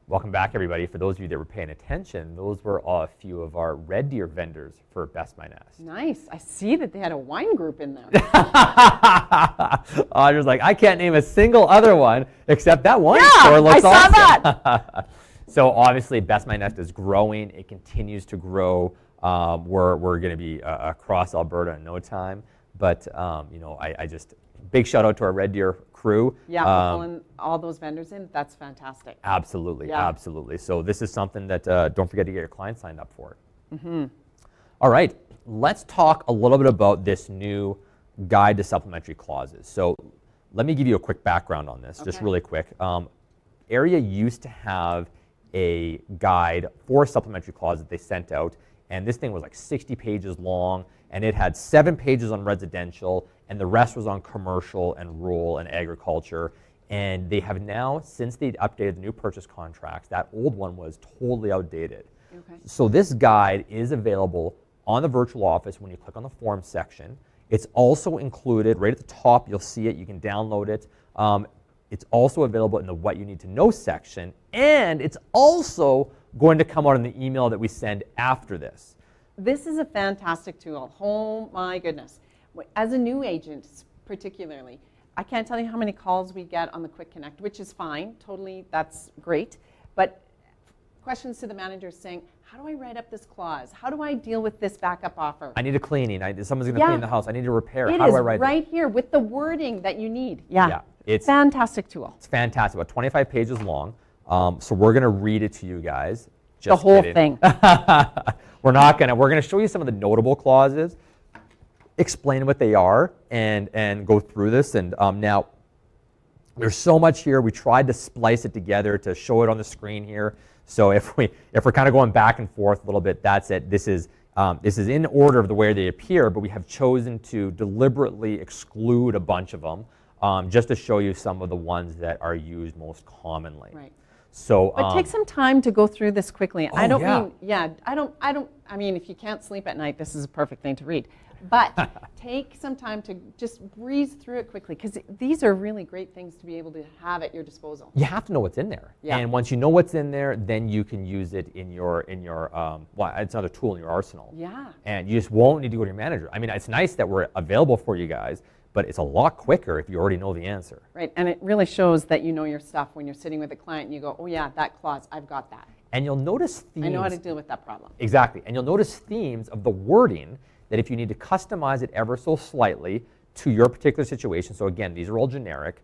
Welcome back, everybody. For those of you that were paying attention, those were a few of our Red Deer vendors for Best My Nest. Nice. I see that they had a wine group in there. Audra's like, I can't name a single other one except that wine Yeah, store looks I saw awesome. that. So obviously, Best My Nest is growing. It continues to grow. We're going to be across Alberta in no time. But you know, I just big shout out to our Red Deer crew. Yeah, for pulling all those vendors in. That's fantastic. Absolutely, Yeah. absolutely. So this is something that don't forget to get your clients signed up for. All right, let's talk a little bit about this new guide to supplementary clauses. So let me give you a quick background on this, just really quick. Area used to have a guide for supplementary clauses they sent out, and this thing was like 60 pages long, and it had 7 pages on residential, and the rest was on commercial and rural and agriculture. And they have now, since they updated the new purchase contracts, that old one was totally outdated. Okay. So this guide is available on the virtual office when you click on the form section. It's also included right at the top. You'll see it. You can download it. It's also available in the What You Need to Know section, and it's also going to come out in the email that we send after this. This is a fantastic tool. Oh my goodness. As a new agent, particularly, I can't tell you how many calls we get on the Quick Connect, which is fine, totally, that's great. But questions to the manager saying, how do I write up this clause? How do I deal with this backup offer? I need a cleaning. Someone's going to clean the house. I need a repair. It How is do I write right here with the wording that you need. Yeah, it's fantastic tool. It's fantastic. About 25 pages long. So we're going to read it to you guys. Just the whole kidding. thing. We're going to show you some of the notable clauses, explain what they are, and go through this. And now, there's so much here. We tried to splice it together to show it on the screen here. So if we're kind of going back and forth a little bit, that's it. This is in order of the way they appear, but we have chosen to deliberately exclude a bunch of them just to show you some of the ones that are used most commonly. Right. So, but take some time to go through this quickly. I mean, if you can't sleep at night, this is a perfect thing to read. But take some time to just breeze through it quickly, because these are really great things to be able to have at your disposal. You have to know what's in there. Yeah. And once you know what's in there, then you can use it in your well, it's another tool in your arsenal. Yeah. And you just won't need to go to your manager. I mean, it's nice that we're available for you guys, but it's a lot quicker if you already know the answer. Right, and it really shows that you know your stuff when you're sitting with a client and you go, oh yeah, that clause, I've got that. And you'll notice themes. I know how to deal with that problem. Exactly, and you'll notice themes of the wording that if you need to customize it ever so slightly to your particular situation, so again, these are all generic,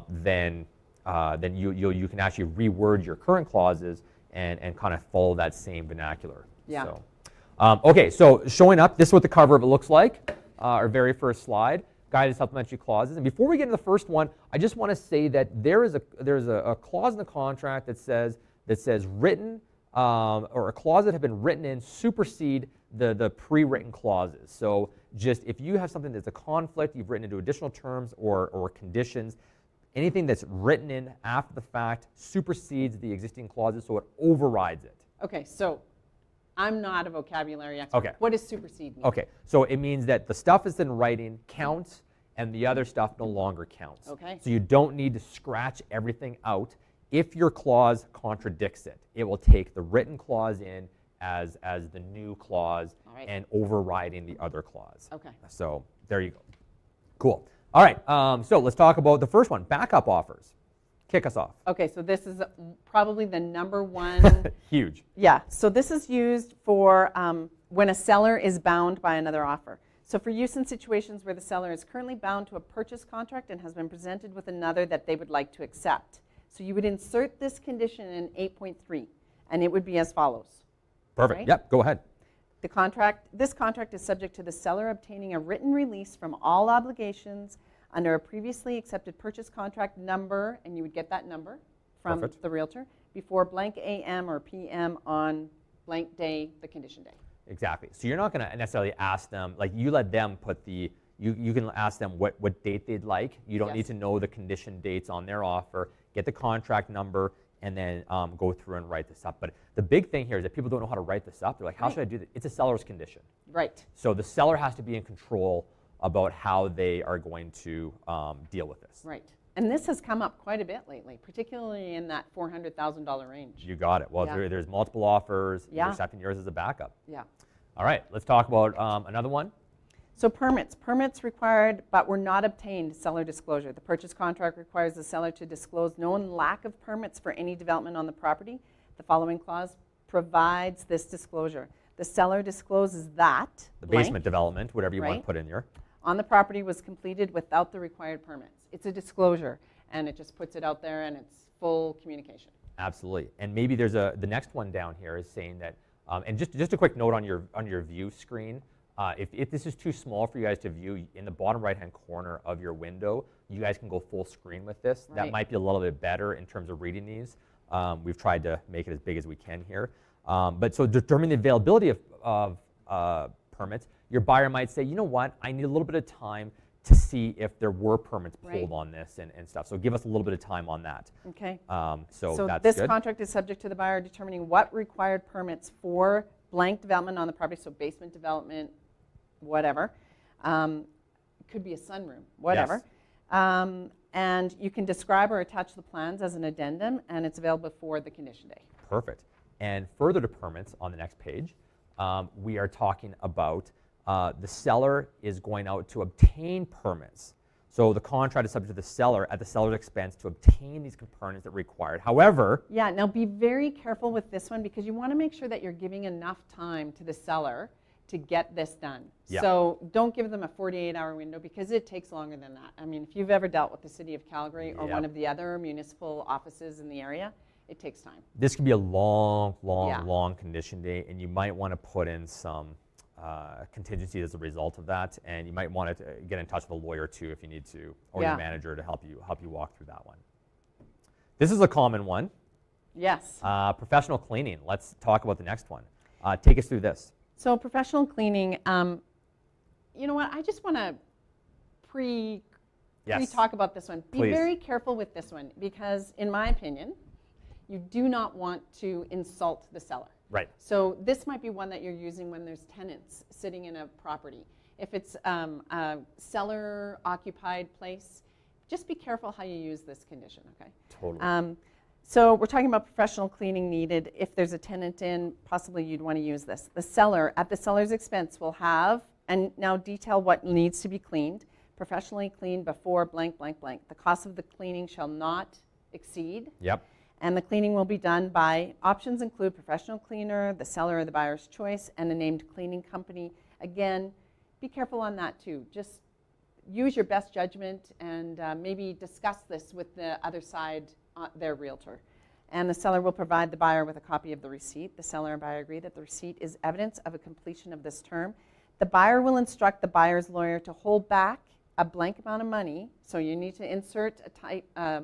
then you can actually reword your current clauses and kind of follow that same vernacular. Yeah. So, okay, so showing up, this is what the cover of it looks like, our very first slide. Guided supplementary clauses. And before we get into the first one, I just want to say that there's a clause in the contract that says written or a clause that have been written in supersede the pre-written clauses. So just if you have something that's a conflict, you've written into additional terms or conditions, anything that's written in after the fact supersedes the existing clauses, so it overrides it. Okay, so I'm not a vocabulary expert. Okay. What does supersede mean? Okay, so it means that the stuff that's in writing counts and the other stuff no longer counts. Okay. So you don't need to scratch everything out. If your clause contradicts it, it will take the written clause in as the new clause and overriding the other clause. Okay. So there you go. Cool. All right, so let's talk about the first one, backup offers. Kick us off. Okay, so this is probably the number one. Huge. Yeah, so this is used for when a seller is bound by another offer. So for use in situations where the seller is currently bound to a purchase contract and has been presented with another that they would like to accept. So you would insert this condition in 8.3, and it would be as follows. Perfect. Right? Yep, go ahead. This contract is subject to the seller obtaining a written release from all obligations under a previously accepted purchase contract number, and you would get that number from the realtor, before blank AM or PM on blank day, the condition day. Exactly. So you're not going to necessarily ask them, like you let them put the, you can ask them what date they'd like. You don't need to know the condition dates on their offer. Get the contract number and then go through and write this up. But the big thing here is that people don't know how to write this up. They're like, how should I do this? It's a seller's condition. Right. So the seller has to be in control about how they are going to deal with this. Right. And this has come up quite a bit lately, particularly in that $400,000 range. You got it. Well, Yeah. there's multiple offers. Yeah. You're accepting yours as a backup. Yeah. All right, let's talk about another one. So permits. Permits required but were not obtained, seller disclosure. The purchase contract requires the seller to disclose known lack of permits for any development on the property. The following clause provides this disclosure. The seller discloses that The blank, basement development, whatever you want Right. to put in here. on the property was completed without the required permits. It's a disclosure, and it just puts it out there, and it's full communication. Absolutely. And maybe there's the next one down here is saying that, and just a quick note on your view screen. If this is too small for you guys to view, in the bottom right-hand corner of your window, you guys can go full screen with this. That Right. might be a little bit better in terms of reading these. We've tried to make it as big as we can here. But so determining the availability of permits, your buyer might say, you know what, I need a little bit of time to see if there were permits pulled Right. on this and stuff. So give us a little bit of time on that. Okay. So that's this good. contract is subject to the buyer determining what required permits for blank development on the property, so basement development, whatever. Could be a sunroom, whatever. Yes. And you can describe or attach the plans as an addendum, and it's available for the condition day. Perfect. And further to permits on the next page, we are talking about the seller is going out to obtain permits. So the contract is subject to the seller at the seller's expense to obtain these components that are required. However, Yeah, now be very careful with this one because you want to make sure that you're giving enough time to the seller to get this done. Yeah. So don't give them a 48-hour window because it takes longer than that. I mean, if you've ever dealt with the City of Calgary or Yep. one of the other municipal offices in the area, it takes time. this could be a long, long, Yeah. long condition date, and you might want to put in some contingency as a result of that, and you might want to get in touch with a lawyer too if you need to, or Yeah. your manager to help you walk through that one. This is a common one. Yes. Professional cleaning. Let's talk about the next one. Take us through this. So professional cleaning, you know what? I just want to Yes. pre-talk about this one. Be Please. very careful with this one because, in my opinion, you do not want to insult the seller. Right. So this might be one that you're using when there's tenants sitting in a property. If it's a seller-occupied place, just be careful how you use this condition, okay? Totally. So we're talking about professional cleaning needed. If there's a tenant in, possibly you'd want to use this. The seller, at the seller's expense, will have, and now detail what needs to be cleaned, professionally cleaned before blank, blank, blank. The cost of the cleaning shall not exceed. Yep. And the cleaning will be done by, options include professional cleaner, the seller or the buyer's choice, and a named cleaning company. Again, be careful on that too. Just use your best judgment and maybe discuss this with the other side, their realtor. And the seller will provide the buyer with a copy of the receipt. The seller and buyer agree that the receipt is evidence of a completion of this term. The buyer will instruct the buyer's lawyer to hold back a blank amount of money. So you need to insert a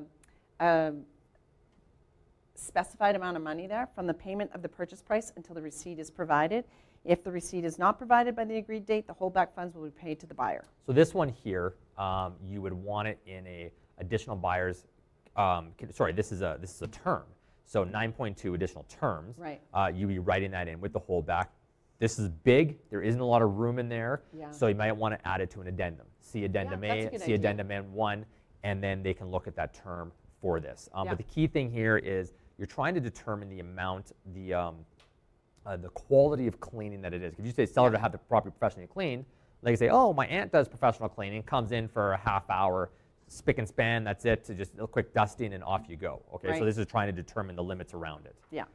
specified amount of money there from the payment of the purchase price until the receipt is provided. If the receipt is not provided by the agreed date, the holdback funds will be paid to the buyer. So this one here, you would want it in a additional buyer's. Sorry, this is a term. So 9.2 additional terms. Right. You'd be writing that in with the holdback. This is big. There isn't a lot of room in there. Yeah. So you might want to add it to an addendum. See addendum Yeah, that's a A, good see idea. addendum N1, and then they can look at that term for this. Yeah. But the key thing here is you're trying to determine the amount, the quality of cleaning that it is. If you say seller to have the property professionally cleaned, they can say, oh, my aunt does professional cleaning, comes in for a half hour, spick and span, that's it, to just a quick dusting and off you go. Okay, Right. so this is trying to determine the limits around it. Yeah.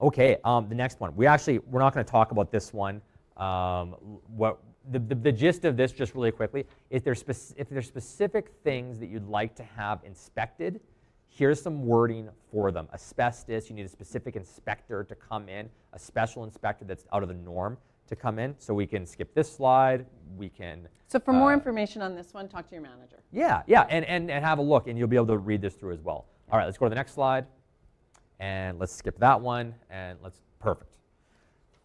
Okay, the next one. We're not going to talk about this one. The gist of this, just really quickly, is if there's specific things that you'd like to have inspected, here's some wording for them. Asbestos, you need a specific inspector to come in, a special inspector that's out of the norm to come in. So we can skip this slide. We can. So for more information on this one, talk to your manager. Yeah, and have a look, and you'll be able to read this through as well. All right, let's go to the next slide, and let's skip that one, and perfect.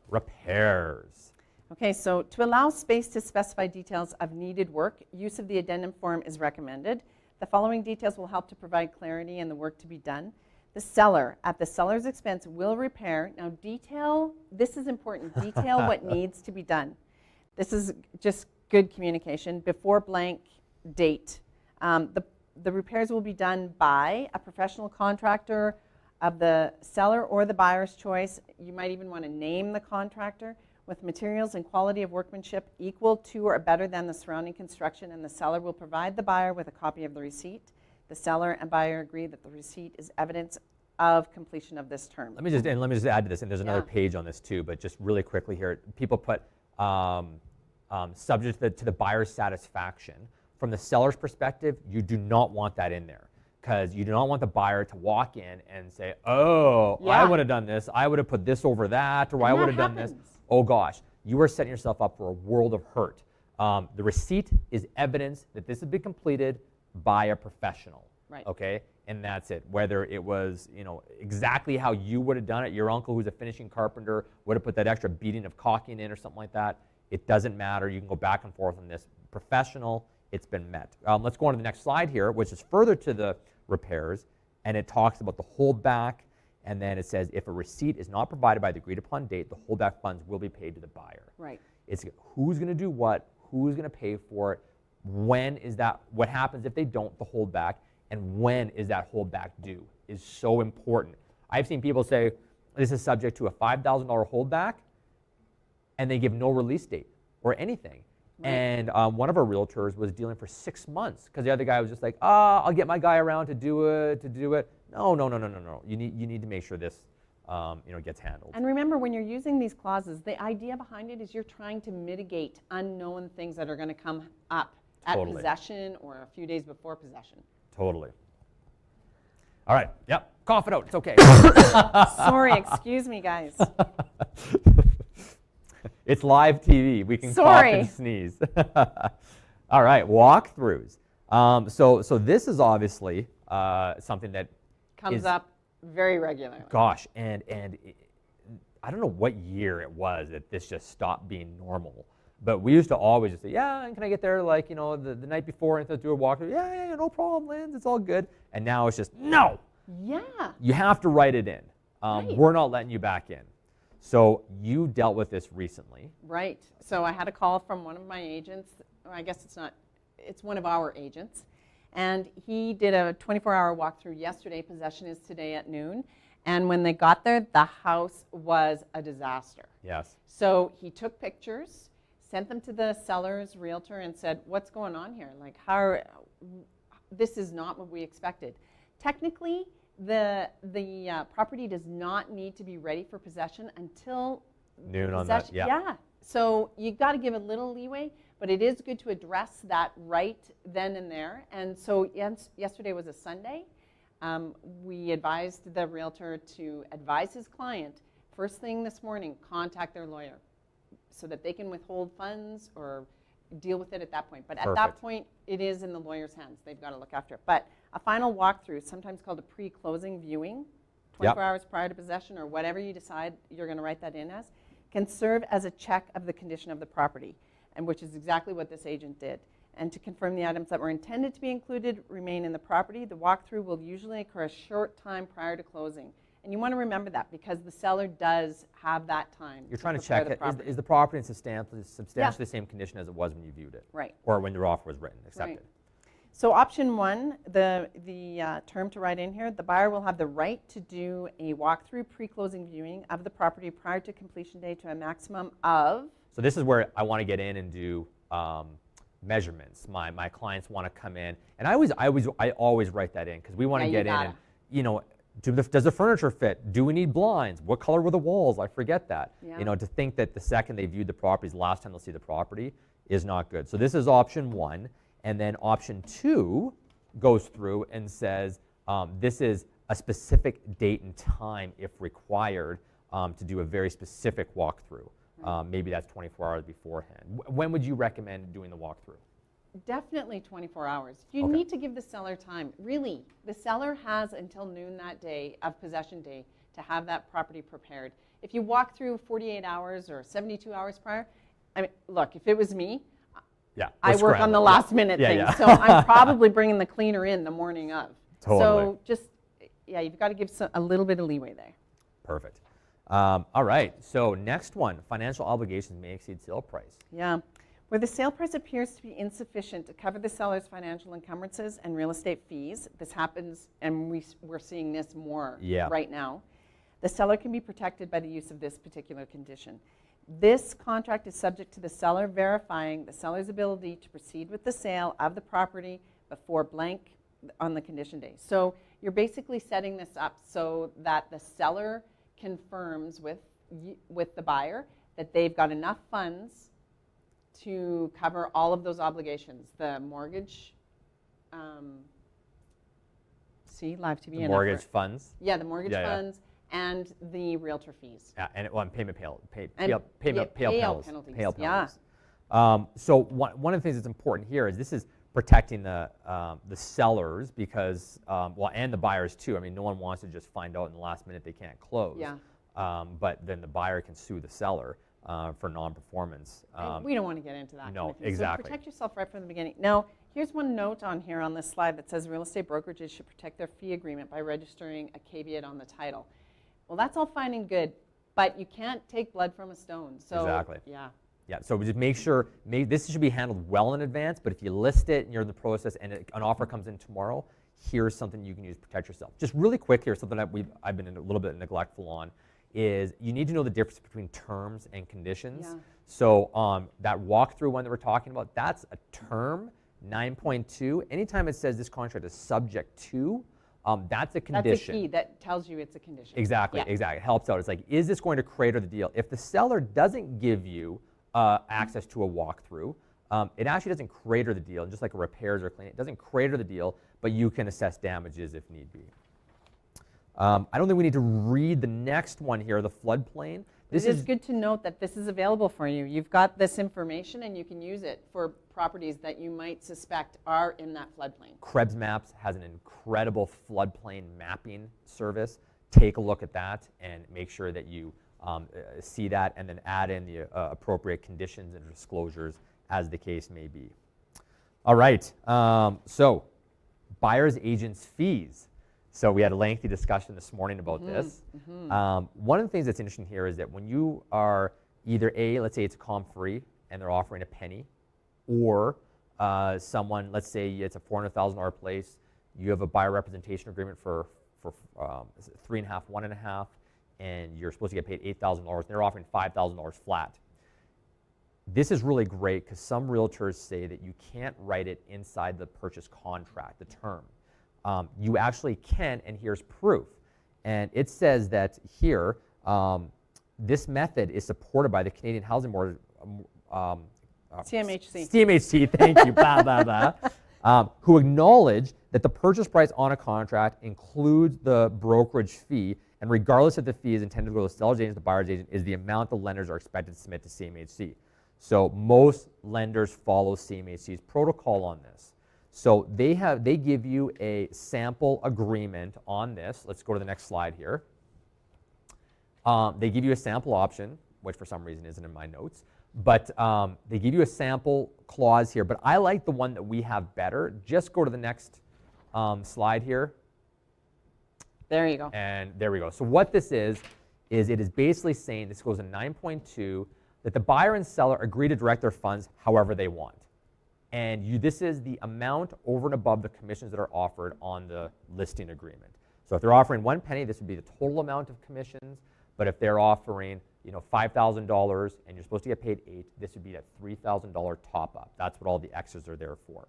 Repairs. Okay, so to allow space to specify details of needed work, use of the addendum form is recommended. The following details will help to provide clarity in the work to be done. The seller, at the seller's expense, will repair. Now detail, this is important, detail what needs to be done. This is just good communication before blank date. The repairs will be done by a professional contractor of the seller or the buyer's choice. You might even want to name the contractor, with materials and quality of workmanship equal to or better than the surrounding construction, and the seller will provide the buyer with a copy of the receipt. The seller and buyer agree that the receipt is evidence of completion of this term. Let me just add to this, and there's another page on this too, but just really quickly here, people put subject to the buyer's satisfaction. From the seller's perspective, you do not want that in there, because you do not want the buyer to walk in and say, oh, I would have done this, I would have put this over that, or I would have done this. Oh gosh, you are setting yourself up for a world of hurt. The receipt is evidence that this has been completed by a professional, okay? And that's it. Whether it was, exactly how you would have done it, your uncle who's a finishing carpenter would have put that extra beading of caulking in or something like that, it doesn't matter. You can go back and forth on this. Professional, it's been met. Let's go on to the next slide here, which is further to the repairs, and it talks about the holdback. And then it says, if a receipt is not provided by the agreed upon date, the holdback funds will be paid to the buyer. Right. It's who's going to do what, who's going to pay for it, when is that, what happens if they don't, the holdback, and when is that holdback due is so important. I've seen people say, this is subject to a $5,000 holdback, and they give no release date or anything. Right. And one of our realtors was dealing for 6 months, because the other guy was just like, I'll get my guy around to do it. No. You need to make sure this gets handled. And remember, when you're using these clauses, the idea behind it is you're trying to mitigate unknown things that are going to come up at possession or a few days before possession. Totally. All right. Yep. Cough it out. It's okay. Sorry. Excuse me, guys. It's live TV. We can cough and sneeze. All right. Walkthroughs. So this is obviously something that comes up very regularly. Gosh, and I don't know what year it was that this just stopped being normal. But we used to always just say, yeah, can I get there like, the night before and do a walkthrough? Yeah, no problem, Linz, it's all good. And now it's just, no. Yeah. You have to write it in. We're not letting you back in. So you dealt with this recently. Right. So I had a call from one of my agents. I guess it's one of our agents. And he did a 24-hour walkthrough yesterday. Possession is today at noon. And when they got there, the house was a disaster. Yes. So he took pictures, sent them to the seller's realtor, and said, what's going on here? Like, this is not what we expected. Technically, the property does not need to be ready for possession until noon on that. Yeah. So you got to give a little leeway, but it is good to address that right then and there. And so yesterday was a Sunday. We advised the realtor to advise his client first thing this morning, contact their lawyer so that they can withhold funds or deal with it at that point. But at that point, it is in the lawyer's hands. They've got to look after it. But a final walkthrough, sometimes called a pre-closing viewing, 24 hours prior to possession or whatever you decide you're going to write that in as, can serve as a check of the condition of the property, and which is exactly what this agent did. And to confirm the items that were intended to be included remain in the property, the walkthrough will usually occur a short time prior to closing. And you want to remember that because the seller does have that time. You're trying to check it. Is the property in substantially the same condition as it was when you viewed it? Right. Or when your offer was written, accepted. Right. So option one, the term to write in here, the buyer will have the right to do a walkthrough pre-closing viewing of the property prior to completion day to a maximum of. So this is where I want to get in and do measurements. My clients want to come in, and I always write that in because we want to get in and does the furniture fit? Do we need blinds? What color were the walls? I forget that. Yeah. To think that the second they viewed the property is the last time they'll see the property is not good. So this is option one. And then option two goes through and says this is a specific date and time if required to do a very specific walkthrough. Maybe that's 24 hours beforehand. When would you recommend doing the walkthrough? Definitely 24 hours. You need to give the seller time. Really, the seller has until noon that day of possession day to have that property prepared. If you walk through 48 hours or 72 hours prior, I mean, look, if it was me, I work on the last minute thing. So I'm probably bringing the cleaner in the morning of. Totally. So just, you've got to give a little bit of leeway there. Perfect. All right. So next one, financial obligations may exceed sale price. Yeah. Where the sale price appears to be insufficient to cover the seller's financial encumbrances and real estate fees, this happens, and we're seeing this more right now, the seller can be protected by the use of this particular condition. This contract is subject to the seller verifying the seller's ability to proceed with the sale of the property before blank on the condition day. So you're basically setting this up so that the seller confirms with the buyer that they've got enough funds to cover all of those obligations. The mortgage, live TV. The mortgage funds. Yeah, the mortgage funds. And the realtor fees. Yeah, and payment penalties. So one of the things that's important here is this is protecting the sellers because, and the buyers too. I mean, no one wants to just find out in the last minute they can't close. Yeah. But then the buyer can sue the seller for non-performance. We don't want to get into that. No, kind of thing. exactly. So protect yourself right from the beginning. Now, here's one note on here on this slide that says real estate brokerages should protect their fee agreement by registering a caveat on the title. Well, that's all fine and good, but you can't take blood from a stone. So, exactly. Yeah. Yeah, so just make sure, this should be handled well in advance, but if you list it and you're in the process and an offer comes in tomorrow, here's something you can use to protect yourself. Just really quick here, something that I've been a little bit neglectful on, is you need to know the difference between terms and conditions. Yeah. So that walkthrough one that we're talking about, that's a term, 9.2. Anytime it says this contract is subject to, that's a condition. That's a key that tells you it's a condition. Exactly, exactly. It helps out. It's like, is this going to crater the deal? If the seller doesn't give you access to a walkthrough, it actually doesn't crater the deal. Just like repairs or cleaning, it doesn't crater the deal, but you can assess damages if need be. I don't think we need to read the next one here, the floodplain. This is good to note that this is available for you. You've got this information and you can use it for properties that you might suspect are in that floodplain. Krebs Maps has an incredible floodplain mapping service. Take a look at that and make sure that you see that and then add in the appropriate conditions and disclosures as the case may be. All right, so buyer's agent's fees. So we had a lengthy discussion this morning about this. One of the things that's interesting here is that when you are either let's say it's comp-free and they're offering a penny, or someone, let's say it's a $400,000 place, you have a buyer representation agreement for 3.5, 1.5, and you're supposed to get paid $8,000, and they're offering $5,000 flat. This is really great because some realtors say that you can't write it inside the purchase contract, the term. You actually can, and here's proof. And it says that here, this method is supported by the Canadian Housing Board, CMHC. CMHC, thank you, blah, blah, blah, who acknowledge that the purchase price on a contract includes the brokerage fee, and regardless if the fee is intended to go to the seller's agent or the buyer's agent, is the amount the lenders are expected to submit to CMHC. So most lenders follow CMHC's protocol on this. So they give you a sample agreement on this. Let's go to the next slide here. They give you a sample option, which for some reason isn't in my notes, but they give you a sample clause here. But I like the one that we have better. Just go to the next slide here. There you go. And there we go. So what this is it is basically saying, this goes in 9.2, that the buyer and seller agree to direct their funds however they want. And this is the amount over and above the commissions that are offered on the listing agreement. So if they're offering 1 penny, this would be the total amount of commissions. But if they're offering $5,000 and you're supposed to get paid $8,000, this would be that $3,000 top up. That's what all the extras are there for.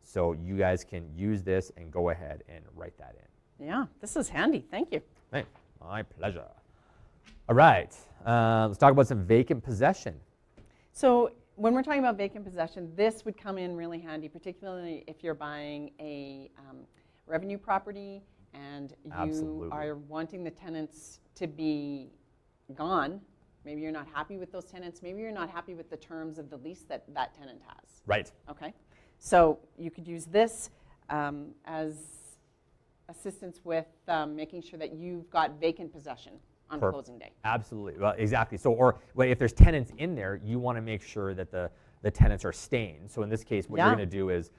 So you guys can use this and go ahead and write that in. Yeah, this is handy. Thank you. Hey, my pleasure. All right, let's talk about some vacant possession. So when we're talking about vacant possession, this would come in really handy, particularly if you're buying a revenue property and you are wanting the tenants to be gone. Maybe you're not happy with those tenants. Maybe you're not happy with the terms of the lease that that tenant has. Right. Okay. So you could use this as assistance with making sure that you've got vacant possession on closing day. Absolutely. Well, exactly. So, or if there's tenants in there, you want to make sure that the tenants are staying. So in this case, what you're going to do is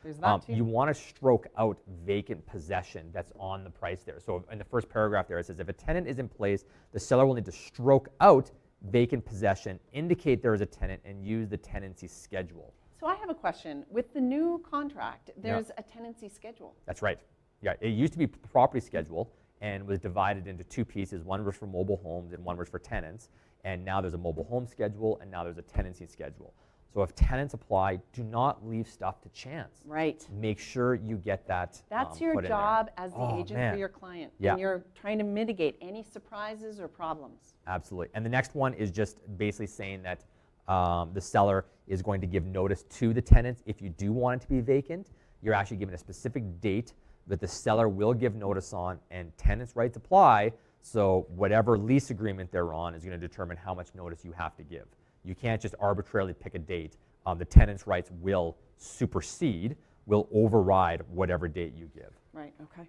you want to stroke out vacant possession that's on the price there. So in the first paragraph there, it says if a tenant is in place, the seller will need to stroke out vacant possession, indicate there is a tenant, and use the tenancy schedule. So I have a question. With the new contract, there's a tenancy schedule. That's right. Yeah, it used to be property schedule and was divided into two pieces. One was for mobile homes and one was for tenants. And now there's a mobile home schedule and now there's a tenancy schedule. So if tenants apply, do not leave stuff to chance. Right. Make sure you get that That's your put in job there. as the agent for your client. Yeah. And you're trying to mitigate any surprises or problems. Absolutely. And the next one is just basically saying that the seller is going to give notice to the tenants. If you do want it to be vacant, you're actually given a specific date that the seller will give notice on, and tenants' rights apply. So whatever lease agreement they're on is going to determine how much notice you have to give. You can't just arbitrarily pick a date. The tenant's rights will supersede, will override whatever date you give. Right, okay.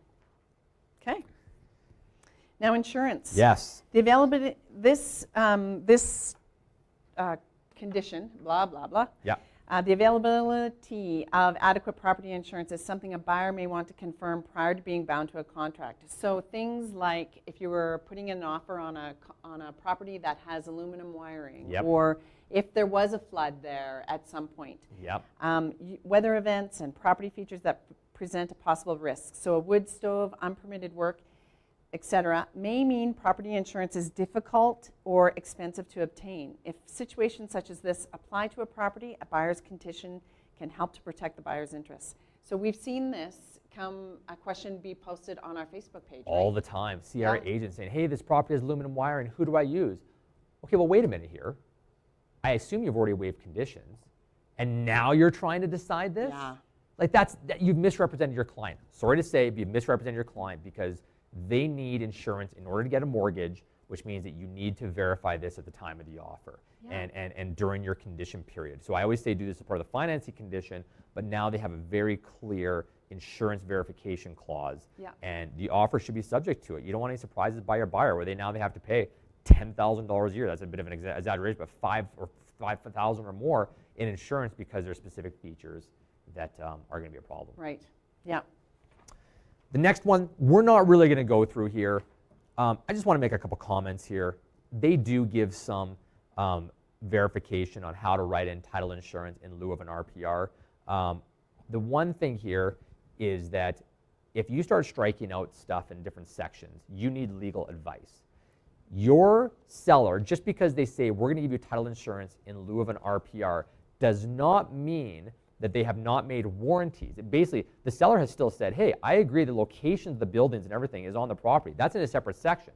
Okay. Now insurance. Yes. The availability, this condition, blah, blah, blah. Yeah. The availability of adequate property insurance is something a buyer may want to confirm prior to being bound to a contract. So things like if you were putting in an offer on a property that has aluminum wiring, or if there was a flood there at some point, weather events and property features that present a possible risk. So a wood stove, unpermitted work, etc., may mean property insurance is difficult or expensive to obtain. If situations such as this apply to a property, a buyer's condition can help to protect the buyer's interests. So we've seen this a question be posted on our Facebook page. All the time. CIR agents saying, hey, this property has aluminum wiring, who do I use? Okay, well, wait a minute here. I assume you've already waived conditions, and now you're trying to decide this? Yeah. Like you've misrepresented your client. Sorry to say, but you've misrepresented your client because they need insurance in order to get a mortgage, which means that you need to verify this at the time of the offer and during your condition period. So I always say do this as part of the financing condition, but now they have a very clear insurance verification clause, and the offer should be subject to it. You don't want any surprises by your buyer where they have to pay $10,000 a year. That's a bit of an exaggeration, but $5,000 or more in insurance because there are specific features that are going to be a problem. Right. Yeah. The next one, we're not really going to go through here. I just want to make a couple comments here. They do give some verification on how to write in title insurance in lieu of an RPR. The one thing here is that if you start striking out stuff in different sections, you need legal advice. Your seller, just because they say we're going to give you title insurance in lieu of an RPR, does not mean that they have not made warranties. Basically, the seller has still said, hey, I agree the locations of the buildings and everything is on the property. That's in a separate section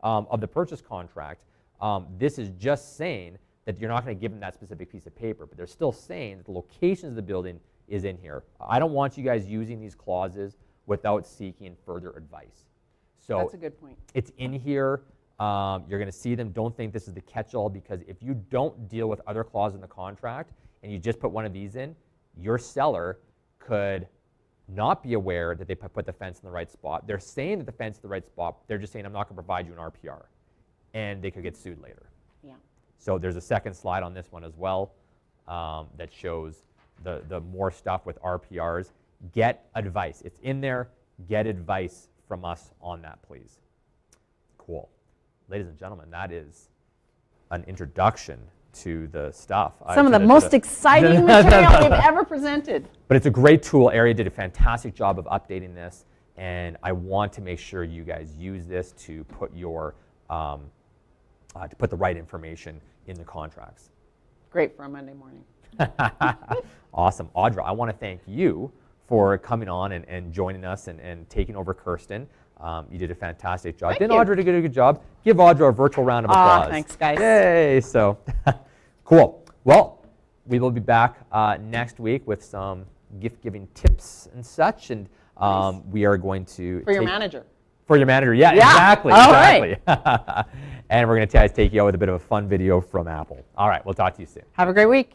of the purchase contract. This is just saying that you're not going to give them that specific piece of paper, but they're still saying that the locations of the building is in here. I don't want you guys using these clauses without seeking further advice. So that's a good point. It's in here. You're going to see them. Don't think this is the catch-all, because if you don't deal with other clauses in the contract and you just put one of these in, your seller could not be aware that they put the fence in the right spot. They're saying that the fence is in the right spot. They're just saying, I'm not going to provide you an RPR. And they could get sued later. Yeah. So there's a second slide on this one as well that shows the more stuff with RPRs. Get advice. It's in there. Get advice from us on that, please. Cool. Ladies and gentlemen, that is an introduction to the stuff. Some of the most exciting material we've ever presented. But it's a great tool. Area did a fantastic job of updating this, and I want to make sure you guys use this to put your to put the right information in the contracts. Great for a Monday morning. Awesome. Audra, I want to thank you for coming on and joining us and taking over Kirsten. You did a fantastic job. Didn't Audra do a good job? Give Audra a virtual round of applause. Thanks, guys. Yay. So, cool. Well, we will be back next week with some gift-giving tips and such. And nice. We are going to For your manager. For your manager. Yeah. Exactly. All exactly. Right. And we're going to take you out with a bit of a fun video from Apple. All right. We'll talk to you soon. Have a great week.